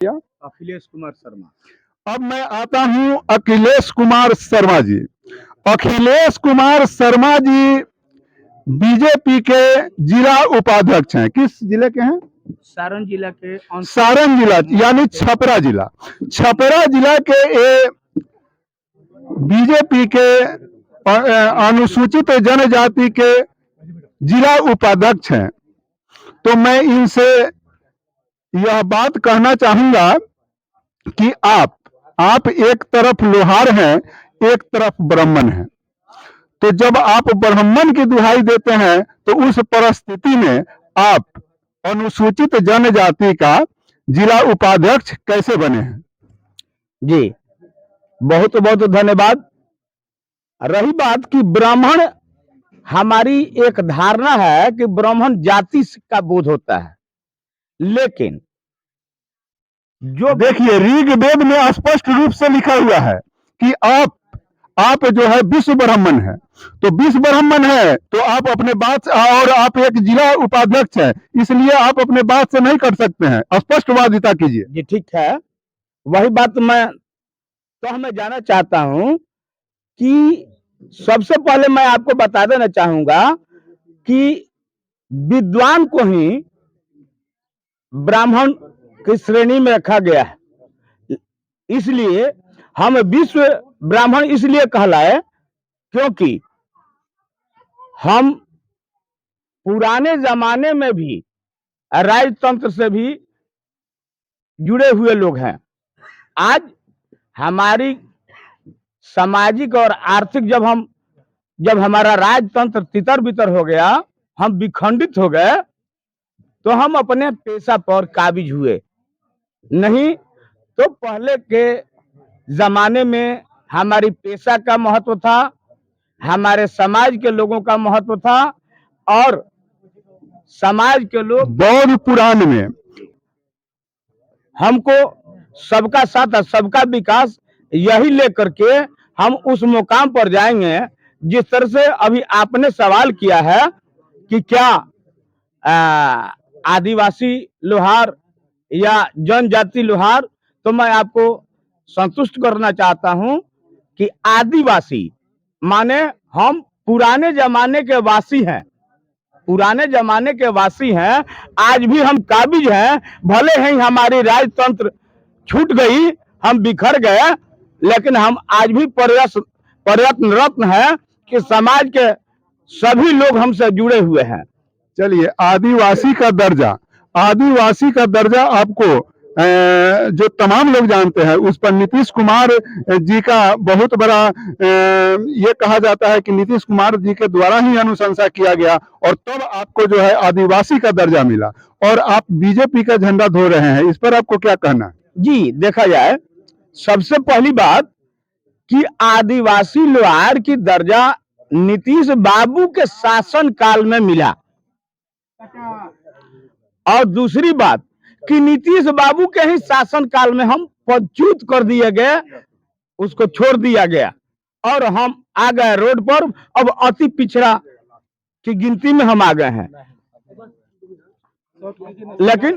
अखिलेश कुमार शर्मा। अब मैं आता हूं अखिलेश कुमार शर्मा जी। अखिलेश कुमार शर्मा जी बीजेपी के जिला उपाध्यक्ष हैं। किस जिले के हैं? सारण जिला के सारण जिला यानी छपरा जिला। छपरा जिला के बीजेपी के अनुसूचित जनजाति के जिला उपाध्यक्ष हैं। तो मैं इनसे यह बात कहना चाहूंगा कि आप एक तरफ लोहार हैं, एक तरफ ब्राह्मण हैं। तो जब आप ब्राह्मण की दुहाई देते हैं तो उस परिस्थिति में आप अनुसूचित जनजाति का जिला उपाध्यक्ष कैसे बने हैं? जी बहुत बहुत धन्यवाद। रही बात कि ब्राह्मण, हमारी एक धारणा है कि ब्राह्मण जाति का बोध होता है, लेकिन जो देखिए ऋग्वेद में स्पष्ट रूप से लिखा हुआ है कि आप जो है विश्व ब्राह्मण है। तो विश्व ब्राह्मण है तो आप अपने बात, और आप एक जिला उपाध्यक्ष है, इसलिए आप अपने बात से नहीं कर सकते हैं। स्पष्टवादिता कीजिए। जी ठीक है, वही बात मैं जानना चाहता हूं कि सबसे पहले मैं आपको बता देना चाहूंगा कि विद्वान को ही ब्राह्मण की श्रेणी में रखा गया है। इसलिए हम विश्व ब्राह्मण इसलिए कहलाए क्योंकि हम पुराने जमाने में भी राजतंत्र से भी जुड़े हुए लोग हैं। आज हमारी सामाजिक और आर्थिक जब हमारा राजतंत्र तितर बितर हो गया, हम विखंडित हो गए, तो हम अपने पेशा पर काबिज हुए। नहीं तो पहले के जमाने में हमारी पेशा का महत्व था, हमारे समाज के लोगों का महत्व था, और समाज के लोग बौद्ध पुराण में हमको सबका साथ सबका विकास यही लेकर के हम उस मुकाम पर जाएंगे। जिस तरह से अभी आपने सवाल किया है कि क्या आदिवासी लोहार या जनजाति लोहार, तो मैं आपको संतुष्ट करना चाहता हूं कि आदिवासी माने हम पुराने जमाने के वासी हैं, पुराने जमाने के वासी हैं। आज भी हम काबिज हैं, भले ही हमारी राजतंत्र छूट गई, हम बिखर गए, लेकिन हम आज भी प्रयत्नरत हैं कि समाज के सभी लोग हमसे जुड़े हुए हैं। चलिए, आदिवासी का दर्जा आपको जो तमाम लोग जानते हैं, उस पर नीतीश कुमार जी का बहुत बड़ा ये कहा जाता है कि नीतीश कुमार जी के द्वारा ही अनुशंसा किया गया और तब आपको जो है आदिवासी का दर्जा मिला, और आप बीजेपी का झंडा धो रहे हैं। इस पर आपको क्या कहना है? जी देखा जाए, सबसे पहली बात कि आदिवासी लोहार की दर्जा नीतीश बाबू के शासन काल में मिला, और दूसरी बात कि नीतीश बाबू के ही शासन काल में हम पदच्युत कर दिए गए, उसको छोड़ दिया गया और हम आ गए रोड पर। अब अति पिछड़ा की गिनती में हम आ गए हैं। लेकिन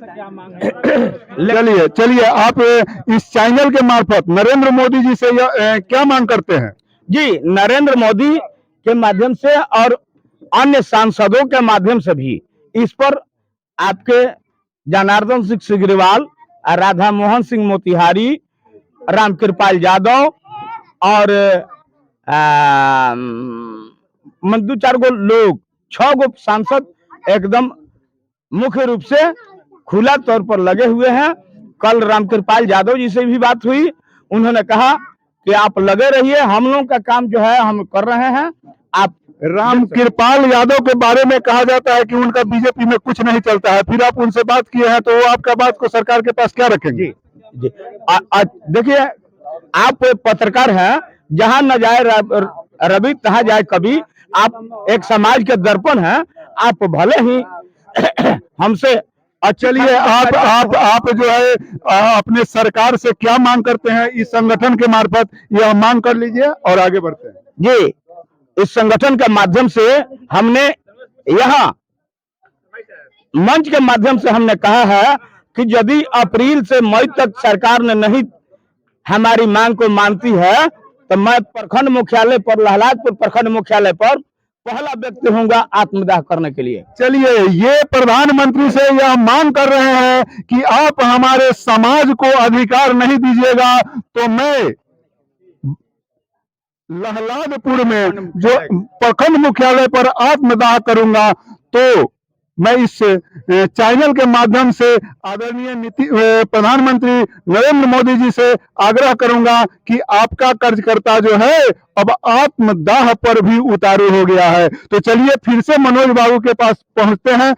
चलिए आप इस चैनल के मार्फत नरेंद्र मोदी जी से क्या मांग करते हैं? जी, नरेंद्र मोदी के माध्यम से और अन्य सांसदों के माध्यम से भी इस पर आपके जनार्दन सिंह सिग्रीवाल, राधा मोहन सिंह मोतिहारी, रामकृपाल यादव और दो चार गो लोग, 6 गो सांसद एकदम मुख्य रूप से खुला तौर पर लगे हुए हैं। कल रामकृपाल यादव जी से भी बात हुई, उन्होंने कहा कि आप लगे रहिए, हम लोग का काम जो है हम कर रहे हैं। आप रामकृपाल यादव के बारे में कहा जाता है कि उनका बीजेपी में कुछ नहीं चलता है, फिर आप उनसे बात किए हैं, तो वो आपका बात को सरकार के पास क्या रखेंगे? जी देखिए, आप पत्रकार हैं, जहां न जाए रवि तहां जाए कवि। आप एक समाज के दर्पण हैं, आप भले ही हमसे चलिए, आप जो है अपने सरकार से क्या मांग करते हैं इस संगठन के मार्फत, यह मांग कर लीजिए और आगे बढ़ते हैं। जी, इस संगठन के माध्यम से हमने यहाँ मंच के माध्यम से हमने कहा है कि यदि अप्रैल से मई तक सरकार ने नहीं हमारी मांग को मानती है तो मैं प्रखंड मुख्यालय पर, लहलादपुर प्रखंड मुख्यालय पर पहला व्यक्ति होऊंगा आत्मदाह करने के लिए। चलिए, ये प्रधानमंत्री से यह मांग कर रहे हैं कि आप हमारे समाज को अधिकार नहीं दीजिएगा तो मैं लहलादपुर में जो प्रखंड मुख्यालय पर आत्मदाह करूंगा। तो मैं इस चैनल के माध्यम से आदरणीय प्रधानमंत्री नरेंद्र मोदी जी से आग्रह करूंगा कि आपका कार्यकर्ता जो है अब आत्मदाह पर भी उतारू हो गया है। तो चलिए फिर से मनोज बाबू के पास पहुंचते हैं।